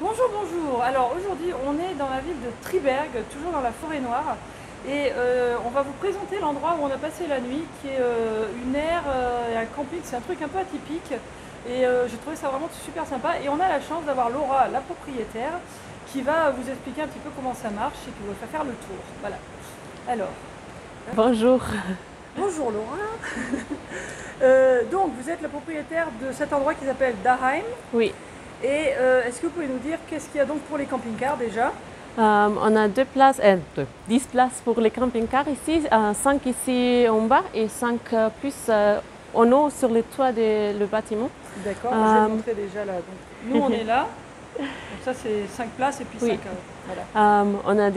Bonjour, bonjour. Alors aujourd'hui, on est dans la ville de Triberg, toujours dans la forêt noire. Et on va vous présenter l'endroit où on a passé la nuit, qui est une aire et un camping. C'est un truc un peu atypique. Et j'ai trouvé ça vraiment super sympa. Et on a la chance d'avoir Laura, la propriétaire, qui va vous expliquer un petit peu comment ça marche et qui va faire le tour. Voilà. Alors, Bonjour. bonjour Laura. Donc, vous êtes la propriétaire de cet endroit qui s'appelle Daheim. Oui, Et est-ce que vous pouvez nous dire qu'est-ce qu'il y a donc pour les camping-cars déjà? on a 10 places pour les camping-cars ici, 5 ici en bas et 5 plus en haut sur le toit du bâtiment. D'accord, je vais vous montrer déjà là. Donc, nous on est là, donc ça c'est 5 places et puis Oui. 5. Voilà. On a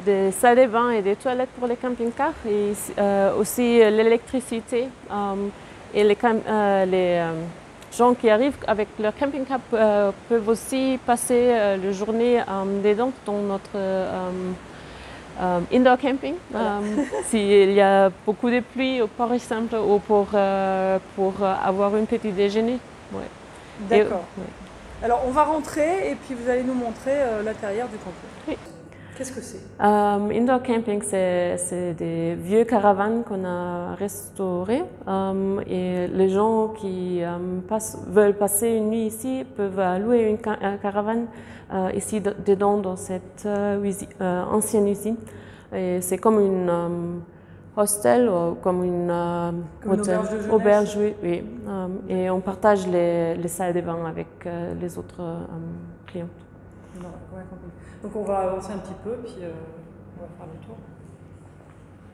des salles de bain et des toilettes pour les camping-cars et aussi l'électricité et les gens qui arrivent avec leur camping-car peuvent aussi passer la journée dedans dans notre indoor camping. Voilà. S'il y a beaucoup de pluie, par exemple, ou pour avoir un petit déjeuner. Ouais. D'accord. Ouais. Alors on va rentrer et puis vous allez nous montrer l'intérieur du camping. Oui. Qu'est-ce que c'est? Indoor camping, c'est des vieux caravanes qu'on a restaurés et les gens qui veulent passer une nuit ici peuvent louer une caravane ici dedans dans cette ancienne usine. Et c'est comme une hostel ou comme une Comme une auberge de jeunesse. auberge, oui, oui. Et on partage les salles de bain avec les autres clients. Non, ouais, compris. Donc on va avancer un petit peu puis on va faire le tour.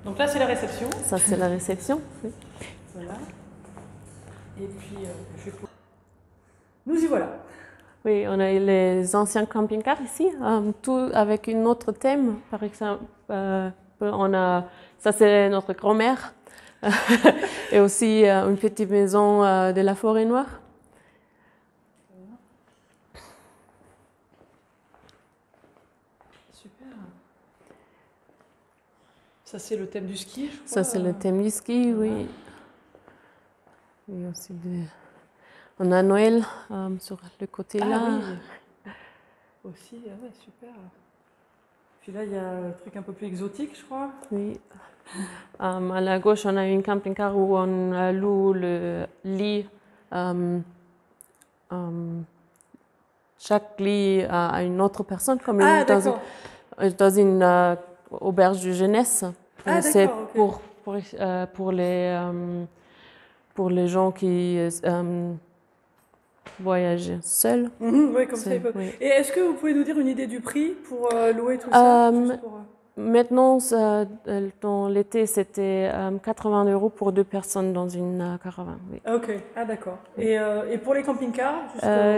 Donc là c'est la réception. Ça, c'est la réception. Oui. Voilà. Et puis nous y voilà. Oui, on a les anciens camping-cars ici, tout avec un autre thème. Par exemple, ça c'est notre grand-mère, et aussi une petite maison de la forêt noire. Super. Ça c'est le thème du ski, je crois. Ça c'est le thème du ski, oui. Et aussi on a Noël sur le côté là. Oui. Aussi, ouais, super. Puis là, il y a un truc un peu plus exotique, je crois. Oui. À la gauche, on a une camping-car où on loue le lit. Chaque lit à une autre personne, comme dans une auberge de jeunesse. C'est pour les gens qui voyagent seuls. Oui, comme ça, ils peuvent. Oui. Et est-ce que vous pouvez nous dire une idée du prix pour louer tout ça Maintenant, dans l'été, c'était 80 € pour 2 personnes dans une caravane. Oui. Ok, ah d'accord. Et pour les camping-cars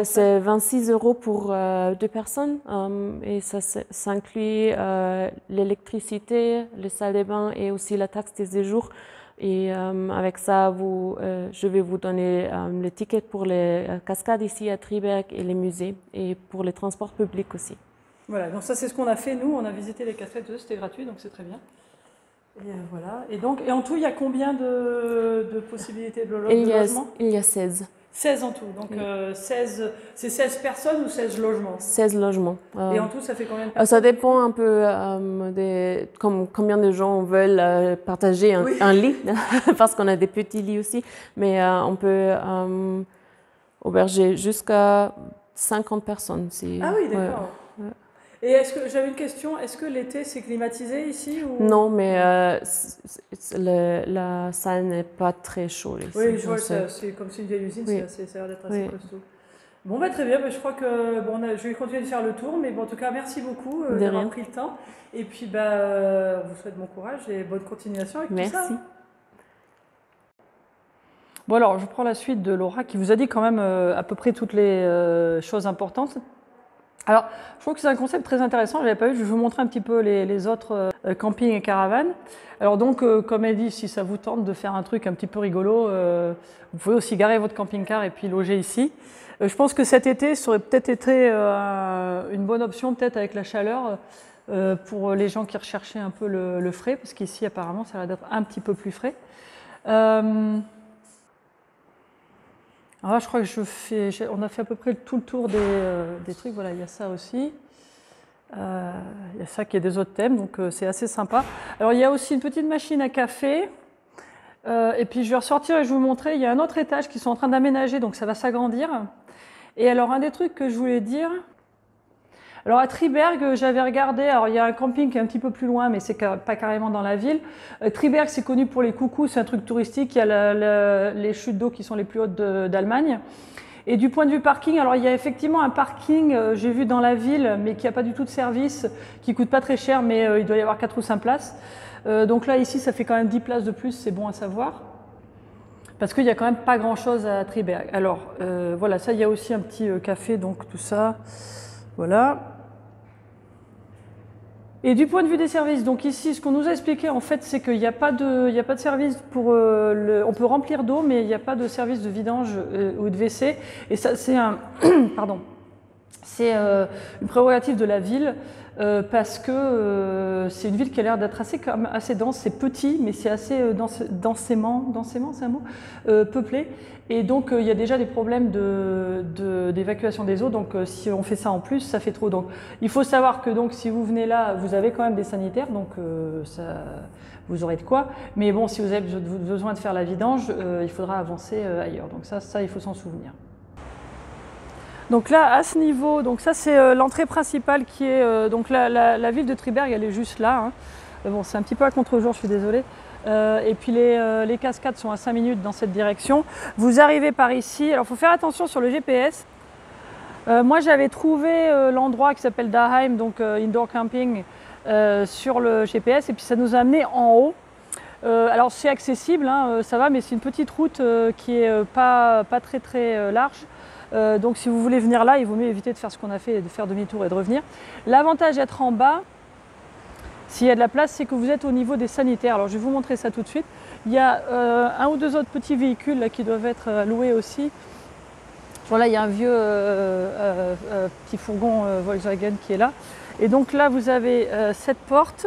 c'est 26 € pour 2 personnes et ça inclut l'électricité, les salles de bain et aussi la taxe des séjours. Et avec ça, je vais vous donner les tickets pour les cascades ici à Triberg et les musées et pour les transports publics aussi. Voilà, donc ça c'est ce qu'on a fait nous, on a visité les cascades, c'était gratuit donc c'est très bien. Et voilà, et en tout il y a combien de possibilités de logement? Il y a 16. 16 en tout, donc 16, c'est 16 personnes ou 16 logements? 16 logements. Et en tout, ça fait combien de personnes? Ça dépend un peu combien de gens veulent partager un lit, parce qu'on a des petits lits aussi, mais on peut auberger jusqu'à 50 personnes. Ah oui, d'accord. Ouais. Et j'avais une question, est-ce que l'été c'est climatisé ici ou... Non, mais la salle n'est pas très chaude ici. Oui, je vois, c'est comme si une vieille usine, oui. ça a l'air d'être assez costaud. Bon, bah, très bien, je crois que je vais continuer de faire le tour, mais bon, en tout cas, merci beaucoup d'avoir pris le temps. Et puis, on vous souhaite bon courage et bonne continuation avec tout ça. Merci. Bon, alors, je prends la suite de Laura qui vous a dit quand même à peu près toutes les choses importantes. Alors, je trouve que c'est un concept très intéressant, je ne l'avais pas vu, je vais vous montrer un petit peu les autres campings et caravanes. Alors donc, comme elle dit, si ça vous tente de faire un truc un petit peu rigolo, vous pouvez aussi garer votre camping-car et puis loger ici. Je pense que cet été, ça aurait peut-être été une bonne option, peut-être avec la chaleur, pour les gens qui recherchaient un peu le frais, parce qu'ici, apparemment, ça a l'air d'être un petit peu plus frais. Alors là, je crois que on a fait à peu près tout le tour des trucs. Voilà, il y a ça aussi. Il y a ça qui est des autres thèmes, donc c'est assez sympa. Alors il y a aussi une petite machine à café. Et puis je vais ressortir et je vais vous montrer. Il y a un autre étage qu'ils sont en train d'aménager, donc ça va s'agrandir. Et alors un des trucs que je voulais dire. Alors à Triberg, j'avais regardé, alors il y a un camping qui est un petit peu plus loin, mais c'est pas carrément dans la ville. Triberg, c'est connu pour les coucous, c'est un truc touristique, il y a les chutes d'eau qui sont les plus hautes d'Allemagne. Et du point de vue parking, alors il y a effectivement un parking, j'ai vu dans la ville, mais qui n'a pas du tout de service, qui coûte pas très cher, mais il doit y avoir 4 ou 5 places. Donc là, ici, ça fait quand même 10 places de plus, c'est bon à savoir. Parce qu'il n'y a quand même pas grand-chose à Triberg. Alors voilà, ça, il y a aussi un petit café, donc tout ça. Voilà. Et du point de vue des services, donc ici, ce qu'on nous a expliqué, en fait, c'est qu'il n'y a pas de service pour on peut remplir d'eau, mais il n'y a pas de service de vidange ou de WC. Et ça, c'est pardon, c'est une prérogative de la ville parce que c'est une ville qui a l'air d'être assez dense. C'est petit, mais c'est assez densément, c'est un mot, peuplé. Et donc, il y a déjà des problèmes d'évacuation des eaux. Donc, si on fait ça en plus, ça fait trop. Donc, il faut savoir que donc, si vous venez là, vous avez quand même des sanitaires. Donc, vous aurez de quoi. Mais bon, si vous avez besoin de faire la vidange, il faudra avancer ailleurs. Donc, ça, il faut s'en souvenir. Donc là, à ce niveau, donc ça c'est l'entrée principale qui est donc la ville de Triberg, elle est juste là. Hein. Bon, c'est un petit peu à contre-jour, je suis désolée. Et puis les cascades sont à 5 minutes dans cette direction. Vous arrivez par ici. Alors, il faut faire attention sur le GPS. Moi, j'avais trouvé l'endroit qui s'appelle Daheim, donc Indoor Camping, sur le GPS. Et puis, ça nous a amené en haut. Alors, c'est accessible, hein, ça va, mais c'est une petite route qui est pas très large. Donc si vous voulez venir là, il vaut mieux éviter de faire ce qu'on a fait et de faire demi-tour et de revenir. L'avantage d'être en bas, s'il y a de la place, c'est que vous êtes au niveau des sanitaires. Alors je vais vous montrer ça tout de suite. Il y a un ou deux autres petits véhicules là, qui doivent être loués aussi. Voilà, il y a un vieux petit fourgon Volkswagen qui est là. Et donc là, vous avez cette porte.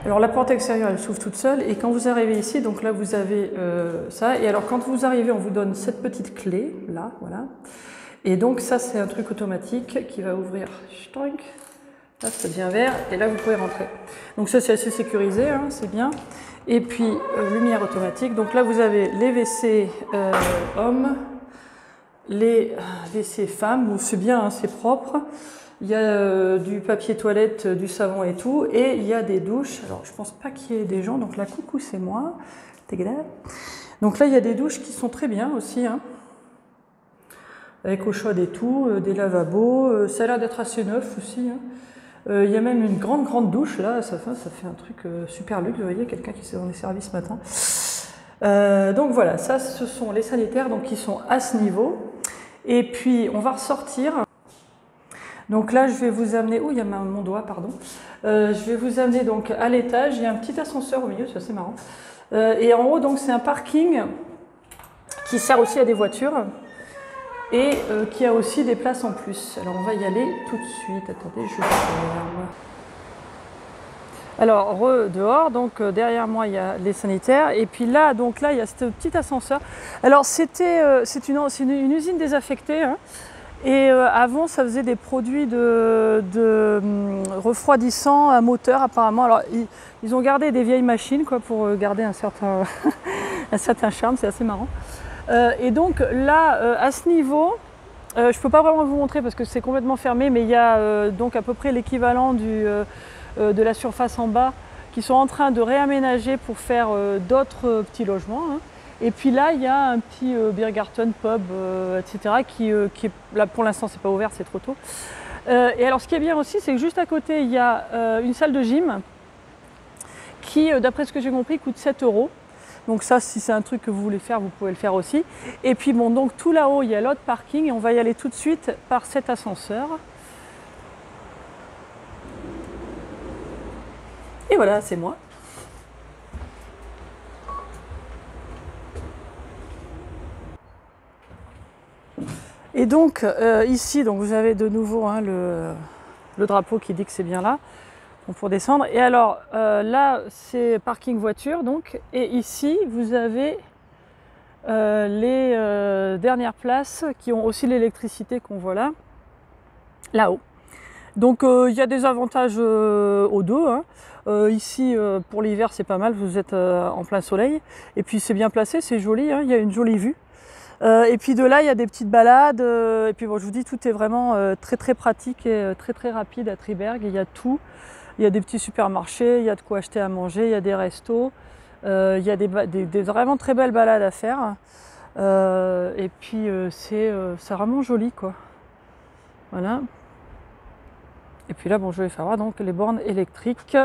Alors la porte extérieure, elle s'ouvre toute seule et quand vous arrivez ici, donc là vous avez ça. Et alors quand vous arrivez, on vous donne cette petite clé, là, voilà. Et donc ça c'est un truc automatique qui va ouvrir. Là ça devient vert et là vous pouvez rentrer. Donc ça c'est assez sécurisé, hein, c'est bien. Et puis lumière automatique. Donc là vous avez les WC hommes, les WC femmes. Bon, c'est bien, hein, c'est propre. Il y a du papier toilette, du savon et tout, et il y a des douches. Alors, je pense pas qu'il y ait des gens, donc là, coucou, c'est moi. Donc là, il y a des douches qui sont très bien aussi, hein, avec eau chaude et tout, des lavabos. Ça a l'air d'être assez neuf aussi. Hein. Il y a même une grande douche, là, ça fait un truc super luxe. Vous voyez, quelqu'un qui s'est dans les services ce matin. Donc voilà, ça, ce sont les sanitaires donc, qui sont à ce niveau. Et puis, on va ressortir. Donc là, je vais vous amener, il y a mon doigt, pardon. Je vais vous amener donc à l'étage. Il y a un petit ascenseur au milieu, c'est assez marrant. Et en haut, donc c'est un parking qui sert aussi à des voitures et qui a aussi des places en plus. Alors on va y aller tout de suite. Attendez, je ferme. Alors dehors, donc derrière moi il y a les sanitaires et puis là, donc là il y a ce petit ascenseur. Alors c'est une usine désaffectée. Hein. Et avant, ça faisait des produits de refroidissants à moteur apparemment. Alors, ils ont gardé des vieilles machines quoi, pour garder un certain, un certain charme, c'est assez marrant. Et donc là, à ce niveau, je ne peux pas vraiment vous montrer parce que c'est complètement fermé, mais il y a donc à peu près l'équivalent de la surface en bas qui sont en train de réaménager pour faire d'autres petits logements. Hein. Et puis là, il y a un petit Biergarten, pub, etc. qui est là pour l'instant, c'est pas ouvert, c'est trop tôt. Et alors, ce qui est bien aussi, c'est que juste à côté, il y a une salle de gym qui, d'après ce que j'ai compris, coûte 7 €. Donc ça, si c'est un truc que vous voulez faire, vous pouvez le faire aussi. Et puis bon, donc tout là-haut, il y a l'autre parking et on va y aller tout de suite par cet ascenseur. Et voilà, c'est moi. Et donc ici, donc vous avez de nouveau hein, le drapeau qui dit que c'est bien là pour descendre. Et alors là, c'est parking voiture donc. Et ici, vous avez les dernières places qui ont aussi l'électricité qu'on voit là-haut. Donc il y a des avantages aux deux, hein. Ici pour l'hiver c'est pas mal, vous êtes en plein soleil et puis c'est bien placé, c'est joli, hein, il y a une jolie vue. Et puis de là il y a des petites balades et puis bon, je vous dis tout est vraiment très très pratique et très rapide à Triberg. Il y a tout, il y a des petits supermarchés, il y a de quoi acheter à manger, il y a des restos, il y a des vraiment très belles balades à faire. Et puis c'est vraiment joli quoi. Voilà. Et puis là, bon, je vais faire voir donc les bornes électriques.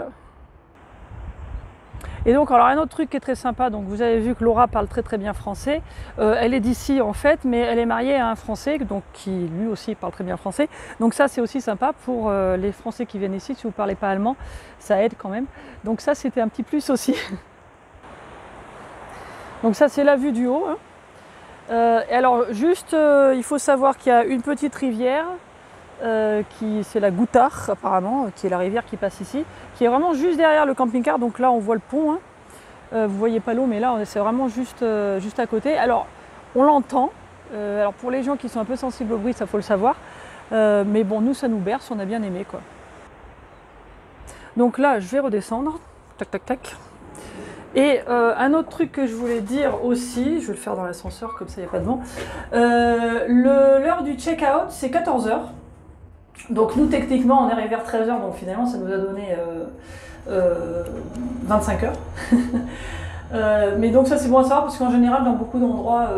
Et donc, alors un autre truc qui est très sympa, donc vous avez vu que Laura parle très bien français. Elle est d'ici en fait, mais elle est mariée à un Français, donc qui lui aussi parle très bien français. Donc ça, c'est aussi sympa pour les Français qui viennent ici. Si vous ne parlez pas allemand, ça aide quand même. Donc ça, c'était un petit plus aussi. Donc ça, c'est la vue du haut, hein. Et alors, juste, il faut savoir qu'il y a une petite rivière. C'est la Goutard apparemment, qui est la rivière qui passe ici, qui est vraiment juste derrière le camping-car. Donc là on voit le pont, hein. Vous voyez pas l'eau, mais là c'est vraiment juste à côté. Alors on l'entend, alors pour les gens qui sont un peu sensibles au bruit, ça faut le savoir, mais bon, nous ça nous berce, on a bien aimé quoi. Donc là je vais redescendre, tac. Et un autre truc que je voulais dire aussi, je vais le faire dans l'ascenseur comme ça il n'y a pas de vent, l'heure du check-out c'est 14h. Donc nous techniquement on est arrivé vers 13h, donc finalement ça nous a donné 25 heures. Mais donc ça c'est bon à savoir parce qu'en général dans beaucoup d'endroits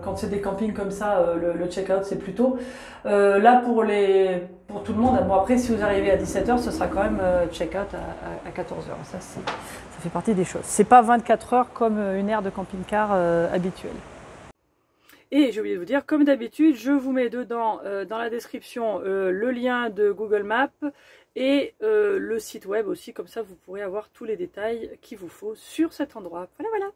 quand c'est des campings comme ça le check-out c'est plus tôt. Là pour tout le monde, bon après si vous arrivez à 17h ce sera quand même check-out à 14h. Ça fait partie des choses. C'est pas 24 heures comme une aire de camping-car habituelle. Et j'ai oublié de vous dire, comme d'habitude, je vous mets dedans, dans la description, le lien de Google Maps et le site web aussi, comme ça vous pourrez avoir tous les détails qu'il vous faut sur cet endroit. Voilà.